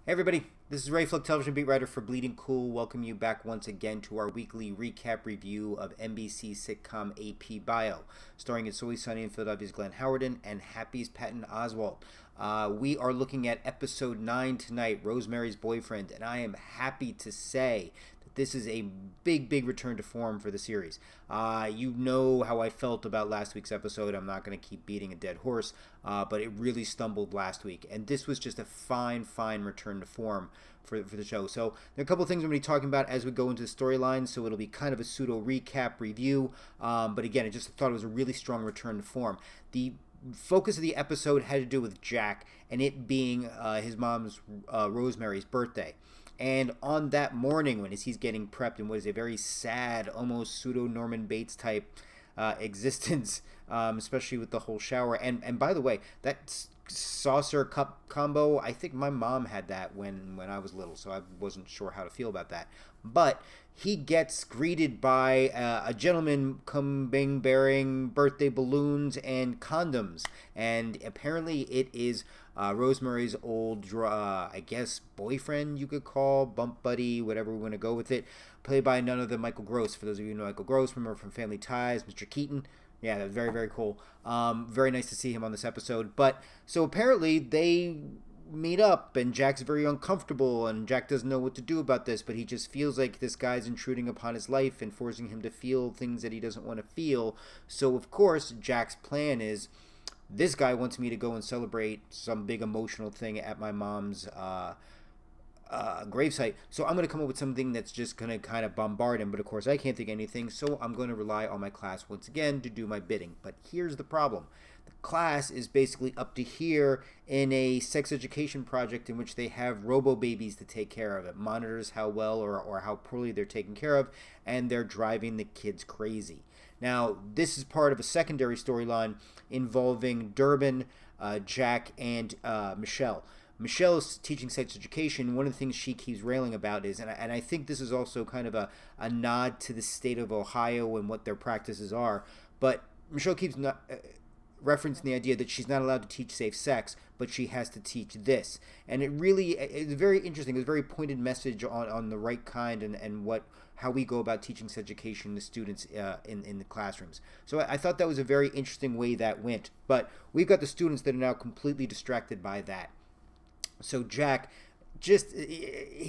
Hey everybody, this is Ray Flick, television beat writer for Bleeding Cool. Welcome you back once again to our weekly recap review of NBC sitcom AP Bio, starring It's Always Sunny in Philadelphia's Glenn Howerton and Happy's Patton Oswalt. We are looking at episode 9 tonight, Rosemary's Boyfriend, and I am happy to say that this is a big return to form for the series. You know how I felt about last week's episode. I'm not going to keep beating a dead horse, but it really stumbled last week, and this was just a fine return to form for the show. So there are a couple of things I'm going to be talking about as we go into the storyline, so it'll be kind of a pseudo recap review, but again, I just thought it was a really strong return to form. The focus of the episode had to do with Jack and it being his mom's Rosemary's birthday. And on that morning, when he's getting prepped in what is a very sad, almost pseudo-Norman Bates type existence, especially with the whole shower. And by the way, that saucer cup combo, I think my mom had that when I was little, so I wasn't sure how to feel about that. But he gets greeted by a gentleman bearing birthday balloons and condoms. And apparently it is Rosemary's old, I guess, boyfriend, you could call, bump buddy, whatever we want to go with it, played by none other than Michael Gross. For those of you who know Michael Gross, remember from Family Ties, Mr. Keaton. Yeah, that was very cool. Very nice to see him on this episode. But so apparently they meet up, and Jack's very uncomfortable, and Jack doesn't know what to do about this, but he just feels like this guy's intruding upon his life and forcing him to feel things that he doesn't want to feel. So of course, Jack's plan is, this guy wants me to go and celebrate some big emotional thing at my mom's gravesite, so I'm going to come up with something that's just going to kind of bombard him. But of course I can't think of anything, so I'm going to rely on my class once again to do my bidding. But here's the problem. The class is basically up to here in a sex education project in which they have robo babies to take care of. It monitors how well or how poorly they're taken care of, and they're driving the kids crazy. Now, this is part of a secondary storyline involving Durbin, Jack, and Michelle. Michelle's teaching sex education. One of the things she keeps railing about is, and I think this is also kind of a nod to the state of Ohio and what their practices are, but Michelle keeps referencing the idea that she's not allowed to teach safe sex, but she has to teach this. And it's very interesting. It's a very pointed message on the right kind and how we go about teaching sex education to students in the classrooms. So I thought that was a very interesting way that went. But we've got the students that are now completely distracted by that. So Jack,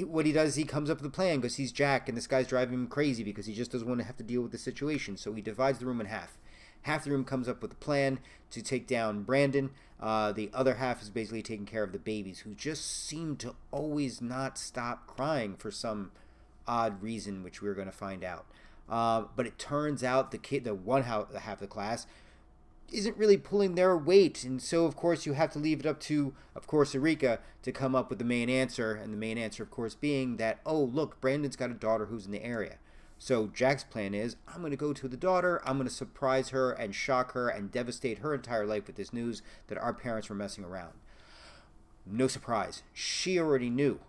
what he does, he comes up with a plan because he's Jack, and this guy's driving him crazy because he just doesn't want to have to deal with the situation. So he divides the room in half. Half the room comes up with a plan to take down Brandon. The other half is basically taking care of the babies, who just seem to always not stop crying for some odd reason, which we're going to find out. But it turns out the one half of the class isn't really pulling their weight, and so of course you have to leave it up to, of course, Erika to come up with the main answer, and the main answer of course being that, oh look, Brandon's got a daughter who's in the area. So Jack's plan is, I'm going to go to the daughter, I'm going to surprise her and shock her and devastate her entire life with this news that our parents were messing around. No surprise, she already knew.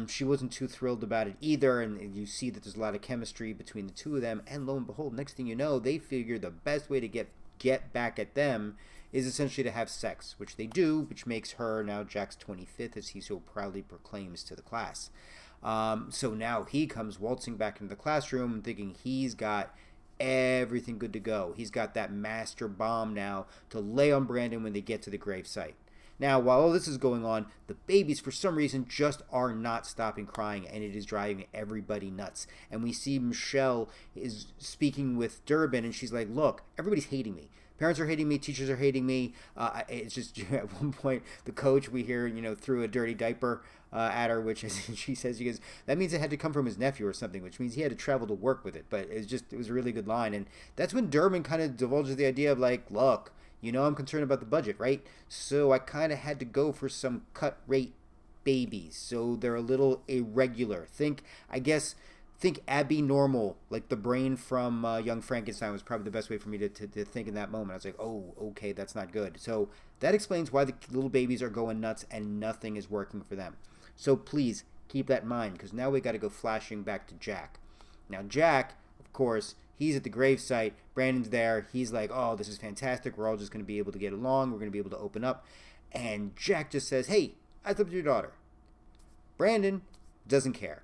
She wasn't too thrilled about it either, and you see that there's a lot of chemistry between the two of them, and lo and behold, next thing you know, they figure the best way to get back at them is essentially to have sex, which they do, which makes her now Jack's 25th, as he so proudly proclaims to the class. So now he comes waltzing back into the classroom thinking he's got everything good to go. He's got that master bomb now to lay on Brandon when they get to the gravesite. Now, while all this is going on, the babies, for some reason, just are not stopping crying, and it is driving everybody nuts. And we see Michelle is speaking with Durbin, and she's like, look, everybody's hating me. Parents are hating me, teachers are hating me. It's just, at one point, the coach, we hear, threw a dirty diaper at her, which is, she goes, that means it had to come from his nephew or something, which means he had to travel to work with it. But it was a really good line. And that's when Durbin kind of divulges the idea of like, look, I'm concerned about the budget, right? So I kind of had to go for some cut rate babies. So they're a little irregular. Think Abby Normal, like the brain from Young Frankenstein was probably the best way for me to think in that moment. I was like, oh, okay, that's not good. So that explains why the little babies are going nuts and nothing is working for them. So please keep that in mind, because now we got to go flashing back to Jack. Now Jack, of course, he's at the gravesite. Brandon's there. He's like, oh, this is fantastic. We're all just going to be able to get along. We're going to be able to open up. And Jack just says, hey, I slept with your daughter. Brandon doesn't care.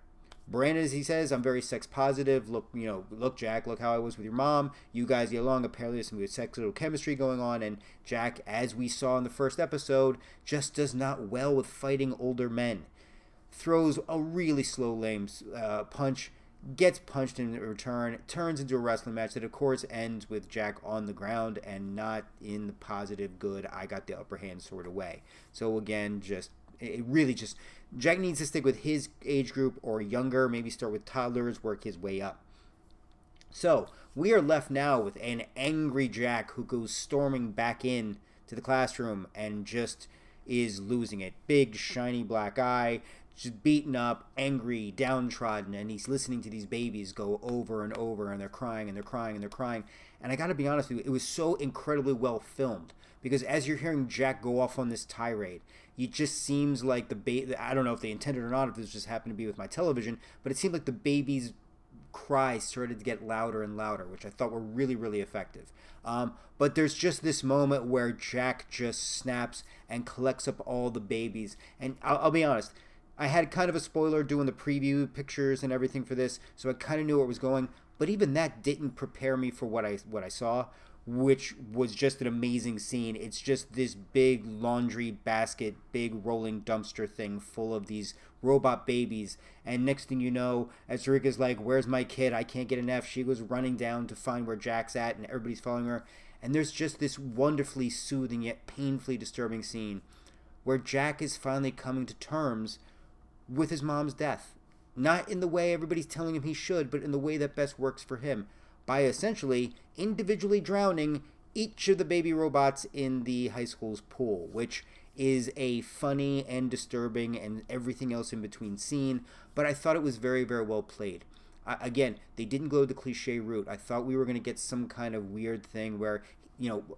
Brandon, as he says, I'm very sex positive. Look, Jack, look how I was with your mom. You guys get along. Apparently there's some good sexual chemistry going on. And Jack, as we saw in the first episode, just does not well with fighting older men. Throws a really slow, lame punch, gets punched in return, turns into a wrestling match that, of course, ends with Jack on the ground and not in the positive, good, I got the upper hand sort of way. So, again, Jack needs to stick with his age group or younger, maybe start with toddlers, work his way up. So, we are left now with an angry Jack who goes storming back in to the classroom and just is losing it. Big, shiny black eye, just beaten up, angry, downtrodden, and he's listening to these babies go over and over, and they're crying, and they're crying, and they're crying. And I gotta be honest with you, it was so incredibly well filmed, because as you're hearing Jack go off on this tirade, it just seems like I don't know if they intended or not, if this just happened to be with my television, but it seemed like the babies' cries started to get louder and louder, which I thought were really, really effective. But there's just this moment where Jack just snaps and collects up all the babies, and I'll be honest, I had kind of a spoiler doing the preview pictures and everything for this, so I kind of knew where it was going, but even that didn't prepare me for what I saw, which was just an amazing scene. It's just this big laundry basket, big rolling dumpster thing full of these robot babies, and next thing you know, as Rika's like, where's my kid? I can't get an F. She goes running down to find where Jack's at, and everybody's following her, and there's just this wonderfully soothing yet painfully disturbing scene where Jack is finally coming to terms with his mom's death. Not in the way everybody's telling him he should, but in the way that best works for him, by essentially individually drowning each of the baby robots in the high school's pool, which is a funny and disturbing and everything else in between scene, but I thought it was very, very well played. Again, they didn't go the cliche route. I thought we were going to get some kind of weird thing where,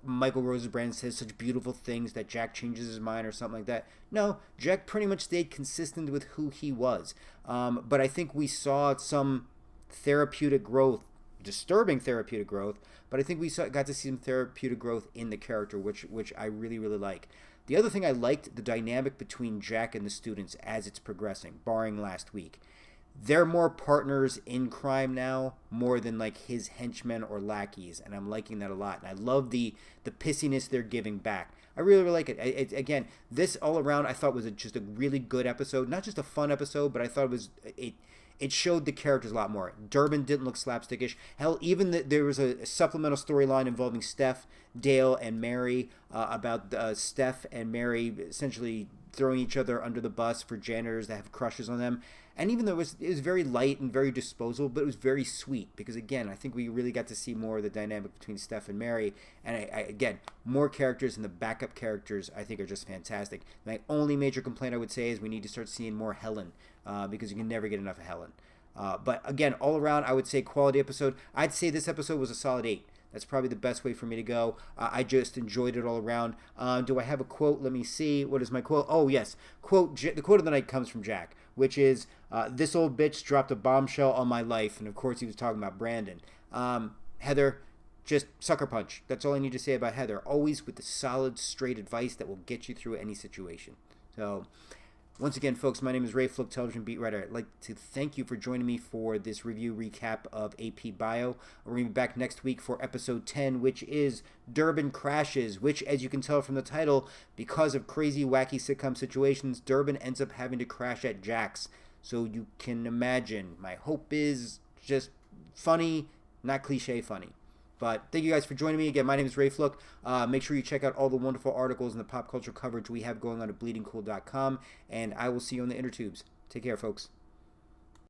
Michael Rosenbrand says such beautiful things that Jack changes his mind or something like that. No, Jack pretty much stayed consistent with who he was. But I think we saw some therapeutic growth, disturbing therapeutic growth, but I think got to see some therapeutic growth in the character, which I really, really like. The other thing I liked, the dynamic between Jack and the students as it's progressing, barring last week. They're more partners in crime now, more than like his henchmen or lackeys, and I'm liking that a lot. And I love the pissiness they're giving back. I really, really like it. Again, this all around I thought was just a really good episode. Not just a fun episode, but I thought it showed the characters a lot more. Durbin didn't look slapstickish. Hell, even there was a supplemental storyline involving Stef, Dale, and Mary about Stef and Mary essentially throwing each other under the bus for janitors that have crushes on them. And even though it was very light and very disposable, but it was very sweet because, again, I think we really got to see more of the dynamic between Stef and Mary. And, again, more characters and the backup characters I think are just fantastic. My only major complaint I would say is we need to start seeing more Helen because you can never get enough of Helen. But, again, all around, I would say quality episode. I'd say this episode was a solid 8. That's probably the best way for me to go. I just enjoyed it all around. Do I have a quote? Let me see. What is my quote? Oh, yes. The quote of the night comes from Jack, which is, this old bitch dropped a bombshell on my life. And, of course, he was talking about Brandon. Heather, just sucker punch. That's all I need to say about Heather. Always with the solid, straight advice that will get you through any situation. So, once again, folks, my name is Ray Flick, television beat writer. I'd like to thank you for joining me for this review recap of AP Bio. We're going to be back next week for episode 10, which is Durbin Crashes, which, as you can tell from the title, because of crazy, wacky sitcom situations, Durbin ends up having to crash at Jack's. So you can imagine. My hope is just funny, not cliche funny. But thank you guys for joining me. Again, my name is Ray Fluck. Make sure you check out all the wonderful articles and the pop culture coverage we have going on at bleedingcool.com. And I will see you on the inner tubes. Take care, folks.